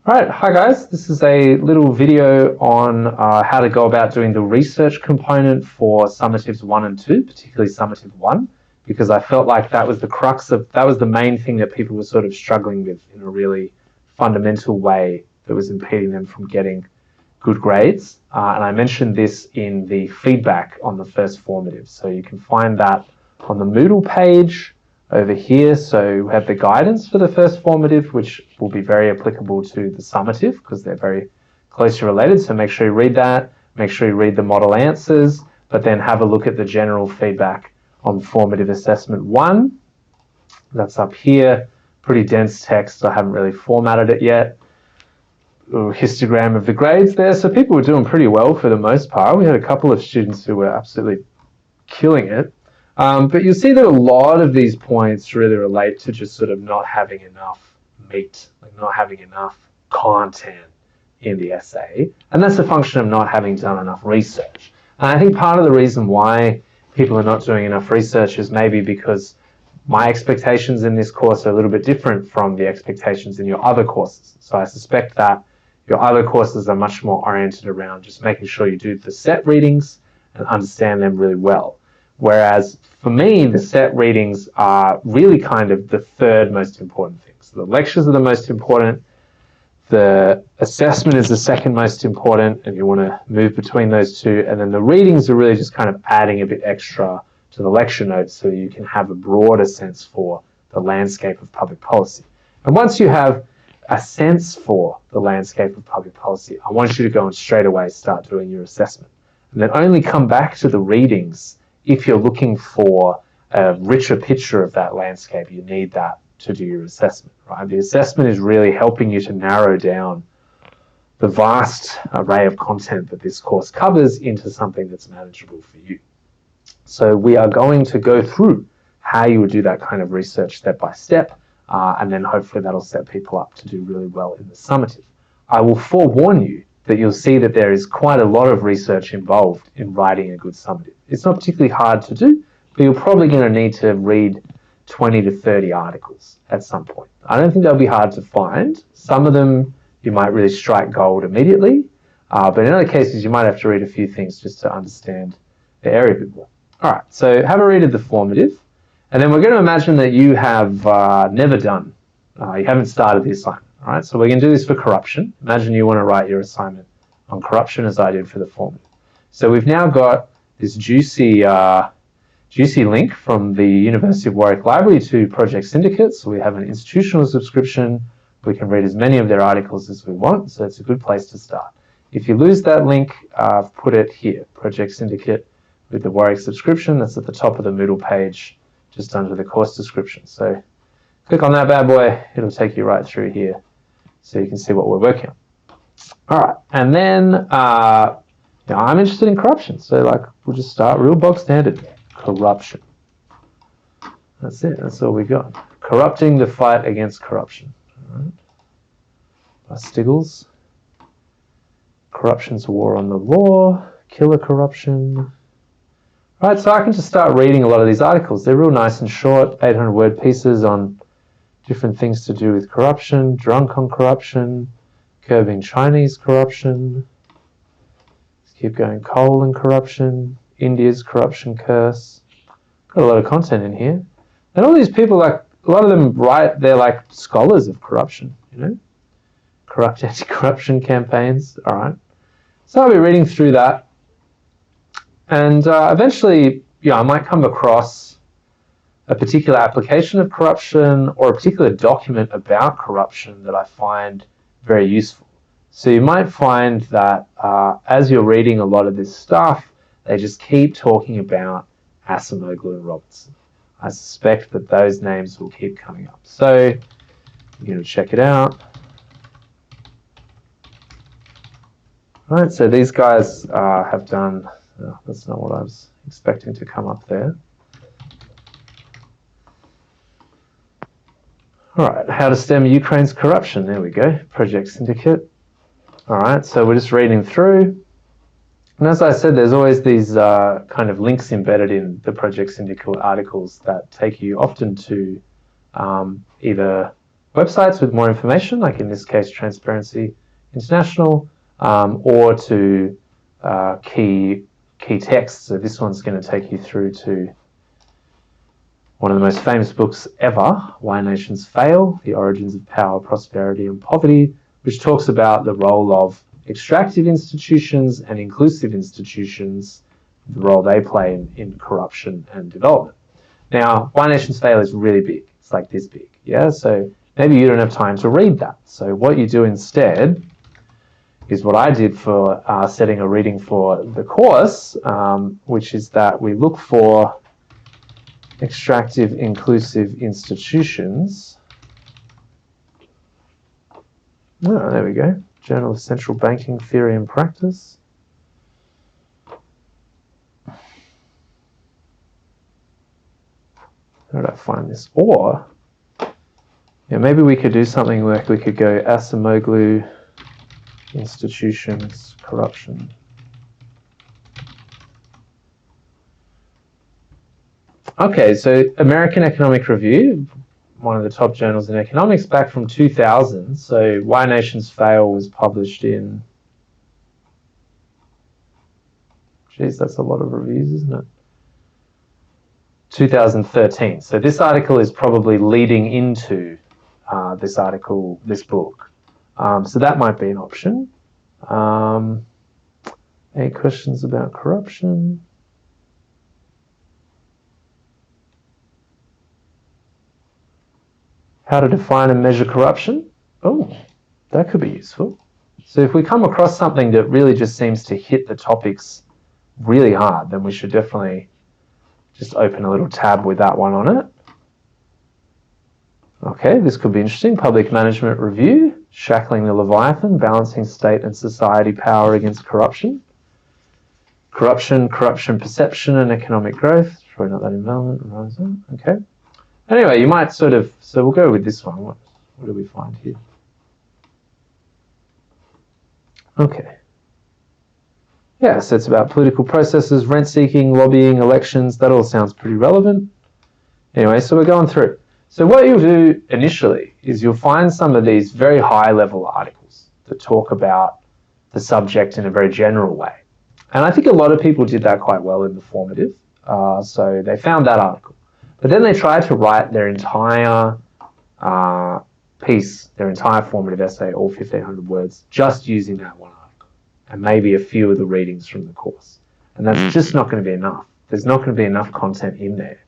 Alright, hi guys, this is a little video on how to go about doing the research component for summatives 1 and 2, particularly summative 1, because I felt like that was the crux of, that was the main thing that people were sort of struggling with in a really fundamental way that was impeding them from getting good grades. And I mentioned this in the feedback on the first formative, so you can find that on the Moodle page over here. So we have the guidance for the first formative, which will be very applicable to the summative because they're very closely related. So make sure you read that, make sure you read the model answers, but then have a look at the general feedback on formative assessment 1. That's up here, pretty dense text. I haven't really formatted it yet. Histogram of the grades there. So people were doing pretty well for the most part. We had a couple of students who were absolutely killing it. But you'll see that a lot of these points really relate to just sort of not having enough meat, like not having enough content in the essay. And that's a function of not having done enough research. And I think part of the reason why people are not doing enough research is maybe because my expectations in this course are a little bit different from the expectations in your other courses. So I suspect that your other courses are much more oriented around just making sure you do the set readings and understand them really well. Whereas for me, the set readings are really kind of the third most important thing. So the lectures are the most important, the assessment is the second most important, and you want to move between those two, and then the readings are really just kind of adding a bit extra to the lecture notes so you can have a broader sense for the landscape of public policy. And once you have a sense for the landscape of public policy, I want you to go and straight away start doing your assessment. And then only come back to the readings if you're looking for a richer picture of that landscape. You need that to do your assessment, right? The assessment is really helping you to narrow down the vast array of content that this course covers into something that's manageable for you. So we are going to go through how you would do that kind of research step by step, and then hopefully that'll set people up to do really well in the summative. I will forewarn you that you'll see that there is quite a lot of research involved in writing a good summative. It's not particularly hard to do, but you're probably going to need to read 20 to 30 articles at some point. I don't think they'll be hard to find. Some of them you might really strike gold immediately, but in other cases you might have to read a few things just to understand the area a bit more. All right, so have a read of the formative, and then we're going to imagine that you have never done, you haven't started the assignment. All right, so we're going to do this for corruption. Imagine you want to write your assignment on corruption as I did for the formative. So we've now got this juicy link from the University of Warwick Library to Project Syndicate. So we have an institutional subscription. We can read as many of their articles as we want, so it's a good place to start. If you lose that link, I've put it here, Project Syndicate with the Warwick subscription. That's at the top of the Moodle page, just under the course description. So click on that bad boy, it'll take you right through here so you can see what we're working on. All right, and then now I'm interested in corruption, so like we'll just start real bog standard. Corruption. That's it, that's all we got. Corrupting the fight against corruption. All right. By Stiggles. Corruption's a war on the law, killer corruption. All right, so I can just start reading a lot of these articles. They're real nice and short, 800-word pieces on different things to do with corruption, drunk on corruption, curbing Chinese corruption. Let's keep going. Coal and corruption, India's corruption curse. Got a lot of content in here. And all these people, like a lot of them write, they're like scholars of corruption, you know? Corrupt anti-corruption campaigns, all right. So I'll be reading through that. And eventually, I might come across a particular application of corruption or a particular document about corruption that I find very useful. So you might find that as you're reading a lot of this stuff, they just keep talking about Acemoglu and Robertson. I suspect that those names will keep coming up. So you're going to check it out. All right, so these guys have done, that's not what I was expecting to come up there. All right, how to stem Ukraine's corruption. There we go, Project Syndicate. All right, so we're just reading through. And as I said, there's always these kind of links embedded in the Project Syndicate articles that take you often to either websites with more information, like in this case Transparency International, or to key texts. So this one's going to take you through to one of the most famous books ever, Why Nations Fail, The Origins of Power, Prosperity and Poverty, which talks about the role of extractive institutions and inclusive institutions, the role they play in corruption and development. Now, Why Nations Fail is really big. It's like this big, yeah? So maybe you don't have time to read that. So what you do instead is what I did for setting a reading for the course, which is that we look for extractive inclusive institutions. Oh, there we go. Journal of Central Banking Theory and Practice. Where did I find this? Or, yeah, maybe we could do something like we could go Acemoglu, institutions, corruption. Okay, so American Economic Review, one of the top journals in economics, back from 2000. So Why Nations Fail was published in, geez, that's a lot of reviews, isn't it? 2013. So this article is probably leading into this article, this book. So that might be an option. Any questions about corruption? How to define and measure corruption? Oh, that could be useful. So if we come across something that really just seems to hit the topics really hard, then we should definitely just open a little tab with that one on it. Okay, this could be interesting. Public Management Review, Shackling the Leviathan, Balancing State and Society Power Against Corruption. Corruption, Perception and Economic Growth. Probably not that involvement. Okay. Anyway, you might sort of, so we'll go with this one. What do we find here? Okay. Yeah, so it's about political processes, rent-seeking, lobbying, elections. That all sounds pretty relevant. Anyway, so we're going through. So what you'll do initially is you'll find some of these very high-level articles that talk about the subject in a very general way. And I think a lot of people did that quite well in the formative. So they found that article. But then they tried to write their entire piece, their entire formative essay, all 1,500 words, just using that one article, and maybe a few of the readings from the course. And that's just not going to be enough. There's not going to be enough content in there.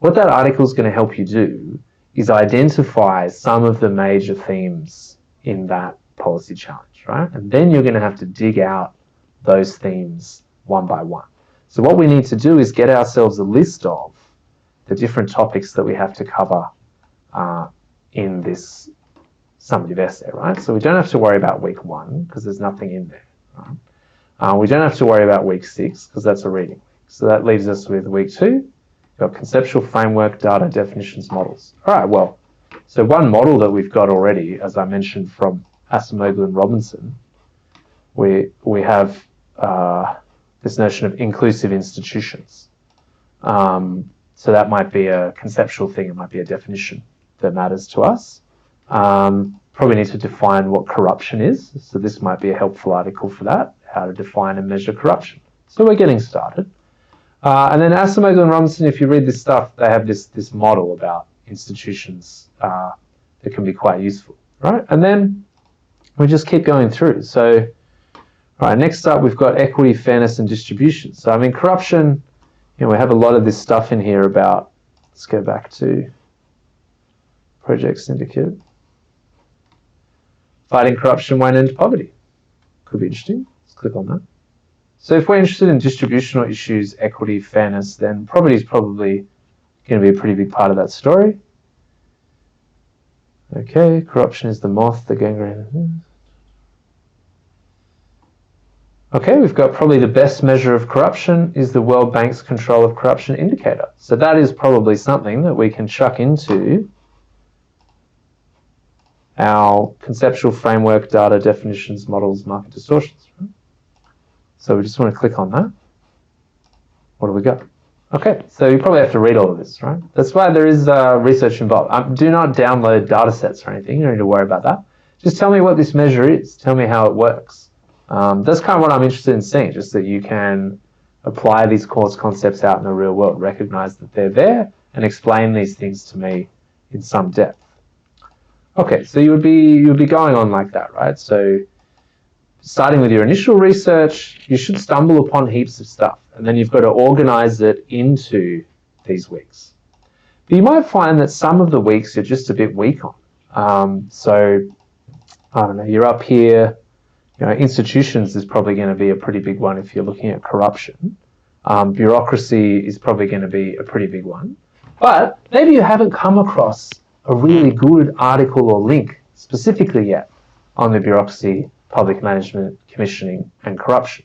What that article is going to help you do is identify some of the major themes in that policy challenge, right? And then you're going to have to dig out those themes one by one. So what we need to do is get ourselves a list of the different topics that we have to cover in this summative essay, right? So we don't have to worry about week 1 because there's nothing in there, right? We don't have to worry about week 6 because that's a reading week. So that leaves us with week 2. We've got conceptual framework, data, definitions, models. All right, well, so one model that we've got already, as I mentioned from Acemoglu and Robinson, we have this notion of inclusive institutions. So that might be a conceptual thing, it might be a definition that matters to us. Probably need to define what corruption is. So this might be a helpful article for that, how to define and measure corruption. So we're getting started. And then Acemoglu and Robinson, if you read this stuff, they have this model about institutions that can be quite useful, right? And then we just keep going through. So, right, next up we've got equity, fairness and distribution. So I mean corruption, you know, we have a lot of this stuff in here about, let's go back to Project Syndicate. Fighting corruption won't end poverty. Could be interesting. Let's click on that. So if we're interested in distributional issues, equity, fairness, then poverty is probably going to be a pretty big part of that story. Okay, corruption is the moth, the gangrene. Okay, we've got probably the best measure of corruption is the World Bank's Control of Corruption Indicator. So that is probably something that we can chuck into our conceptual framework, data, definitions, models, market distortions. Right? So we just want to click on that. What do we got? Okay, so you probably have to read all of this, right? That's why there is research involved. Do not download data sets or anything. You don't need to worry about that. Just tell me what this measure is. Tell me how it works. That's kind of what I'm interested in seeing, just that you can apply these course concepts out in the real world, recognize that they're there, and explain these things to me in some depth. Okay, so you would be going on like that, right? So starting with your initial research, you should stumble upon heaps of stuff, and then you've got to organize it into these weeks. But you might find that some of the weeks you're just a bit weak on. So, I don't know, you're up here, institutions is probably going to be a pretty big one if you're looking at corruption. Bureaucracy is probably going to be a pretty big one. But maybe you haven't come across a really good article or link specifically yet on the bureaucracy, public management, commissioning, and corruption.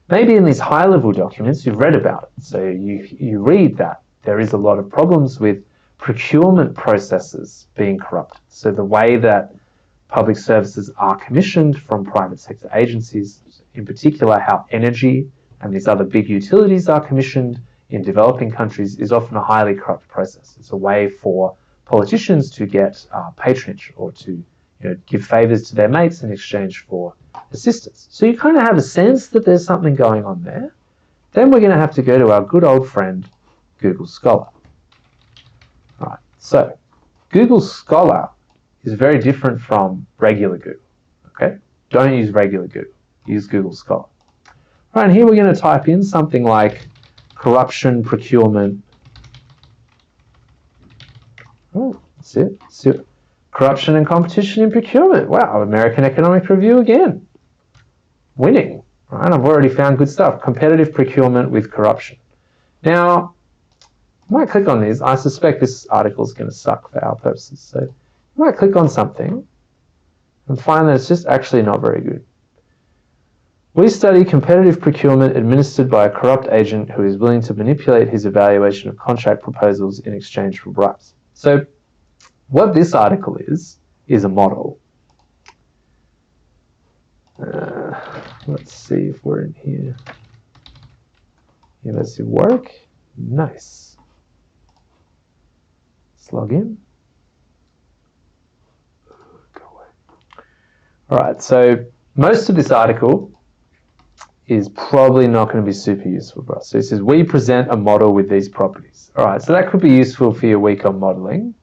Maybe in these high-level documents you've read about it. So you read that there is a lot of problems with procurement processes being corrupt. So the way that public services are commissioned from private sector agencies, in particular how energy and these other big utilities are commissioned in developing countries, is often a highly corrupt process. It's a way for politicians to get patronage or to give favours to their mates in exchange for assistance. So you kind of have a sense that there's something going on there. Then we're going to have to go to our good old friend, Google Scholar. All right, so Google Scholar is very different from regular Google. Okay, don't use regular Google. Use Google Scholar. All right, and here we're going to type in something like corruption, procurement. Oh, that's it. So, corruption and competition in procurement. Wow, American Economic Review again. Winning. Right, I've already found good stuff. Competitive procurement with corruption. Now, I might click on this. I suspect this article is going to suck for our purposes. So you might click on something and find that it's just actually not very good. We study competitive procurement administered by a corrupt agent who is willing to manipulate his evaluation of contract proposals in exchange for bribes. So what this article is a model. Let's see if we're in here. Yeah, let's see, work. Nice. Let's log in. Go away. All right, so most of this article is probably not going to be super useful for us. So it says, we present a model with these properties. All right, so that could be useful for your week on modeling.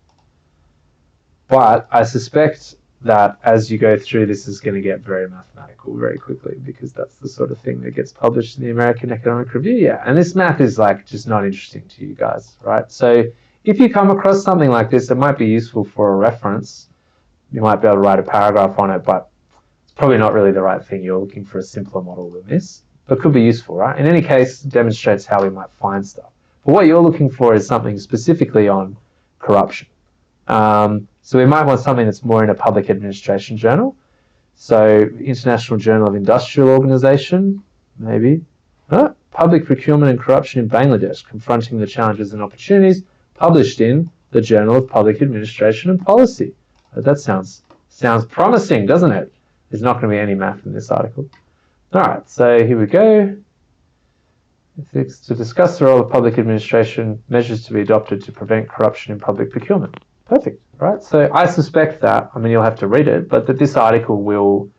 But I suspect that as you go through, this is going to get very mathematical very quickly, because that's the sort of thing that gets published in the American Economic Review. Yeah, and this math is like just not interesting to you guys, right? So if you come across something like this, it might be useful for a reference. You might be able to write a paragraph on it, but it's probably not really the right thing. You're looking for a simpler model than this, but could be useful, right? In any case, it demonstrates how we might find stuff. But what you're looking for is something specifically on corruption. So we might want something that's more in a public administration journal. So International Journal of Industrial Organization, maybe. Public Procurement and Corruption in Bangladesh, Confronting the Challenges and Opportunities, published in the Journal of Public Administration and Policy. That sounds promising, doesn't it? There's not going to be any math in this article. All right, so here we go. Ethics to discuss the role of public administration, measures to be adopted to prevent corruption in public procurement. Perfect, right? So I suspect that, I mean, you'll have to read it, but that this article will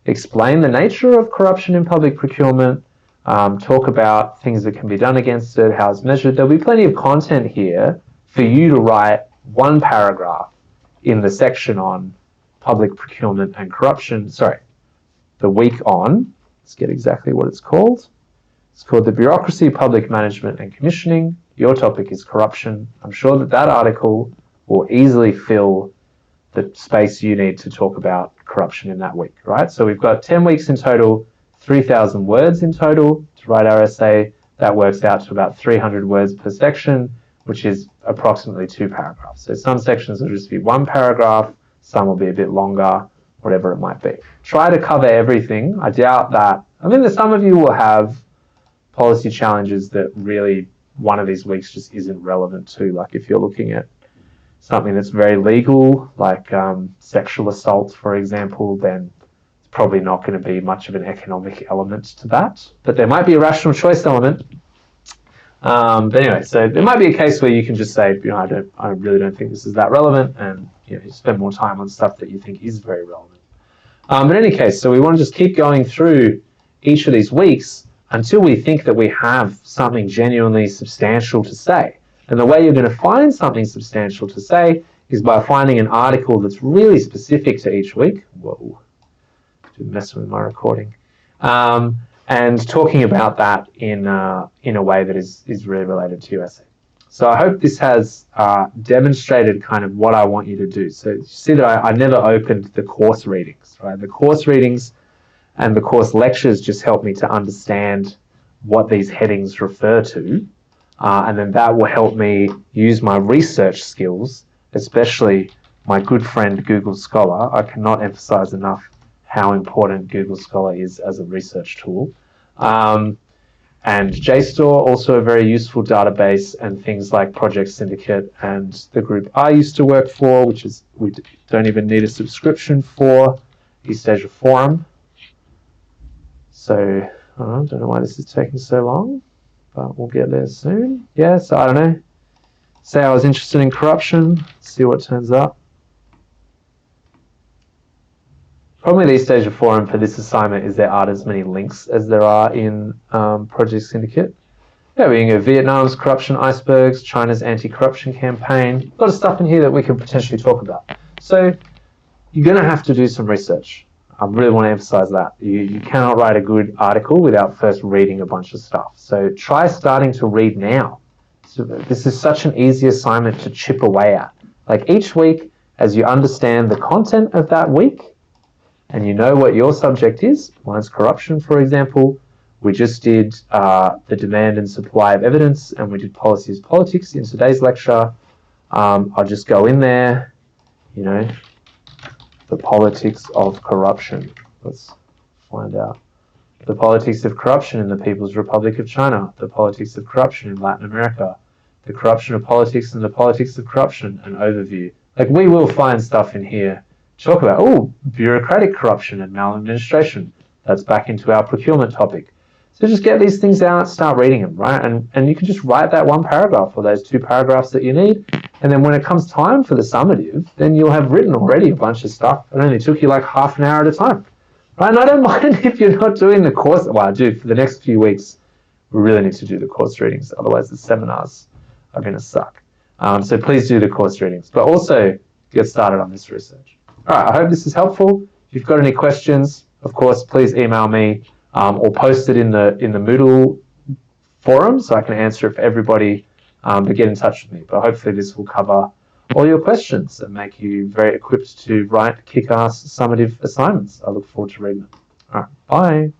explain the nature of corruption in public procurement, talk about things that can be done against it, how it's measured. There'll be plenty of content here for you to write one paragraph in the section on public procurement and corruption. Sorry, the week on, let's get exactly what it's called. It's called the Bureaucracy, Public Management and Commissioning. Your topic is corruption. I'm sure that that article will easily fill the space you need to talk about corruption in that week, right? So we've got 10 weeks in total, 3,000 words in total to write our essay. That works out to about 300 words per section, which is approximately 2 paragraphs. So some sections will just be 1 paragraph, some will be a bit longer, whatever it might be. Try to cover everything. I doubt that. I mean, some of you will have policy challenges that really one of these weeks just isn't relevant to. Like if you're looking at something that's very legal, like sexual assault, for example, then it's probably not going to be much of an economic element to that. But there might be a rational choice element. But anyway, so there might be a case where you can just say, I really don't think this is that relevant, and you spend more time on stuff that you think is very relevant. But in any case, so we want to just keep going through each of these weeks until we think that we have something genuinely substantial to say. And the way you're going to find something substantial to say is by finding an article that's really specific to each week. Whoa, messing with my recording. And talking about that in a way that is really related to your essay. So I hope this has demonstrated kind of what I want you to do. So you see that I never opened the course readings, right? The course readings and the course lectures just help me to understand what these headings refer to. And then that will help me use my research skills, especially my good friend Google Scholar. I cannot emphasize enough how important Google Scholar is as a research tool. And JSTOR, also a very useful database, and things like Project Syndicate and the group I used to work for, which is we don't even need a subscription for, East Asia Forum. So I don't know why this is taking so long, but we'll get there soon. Yeah, so I don't know. Say I was interested in corruption, see what turns up. Probably the East Asia Forum for this assignment is there aren't as many links as there are in Project Syndicate. Yeah, we can go Vietnam's corruption icebergs, China's anti-corruption campaign. A lot of stuff in here that we can potentially talk about. So you're going to have to do some research. I really want to emphasize that. You cannot write a good article without first reading a bunch of stuff. So try starting to read now. So this is such an easy assignment to chip away at. Like each week, as you understand the content of that week, and you know what your subject is, mine's corruption, for example. We just did the demand and supply of evidence, and we did policy is politics in today's lecture. I'll just go in there, the politics of corruption. Let's find out. The politics of corruption in the People's Republic of China, the politics of corruption in Latin America, the corruption of politics and the politics of corruption, an overview. Like we will find stuff in here. Talk about, bureaucratic corruption and maladministration. That's back into our procurement topic. So just get these things out, start reading them, right? And you can just write that one paragraph or those 2 paragraphs that you need. And then when it comes time for the summative, then you'll have written already a bunch of stuff. It only took you like half an hour at a time, right? And I don't mind if you're not doing the course. Well, I do for the next few weeks. We really need to do the course readings. Otherwise the seminars are going to suck. So please do the course readings, but also get started on this research. All right, I hope this is helpful. If you've got any questions, of course, please email me or post it in the Moodle forum so I can answer it for everybody, but get in touch with me. But hopefully this will cover all your questions and make you very equipped to write kick-ass summative assignments. I look forward to reading them. All right, bye.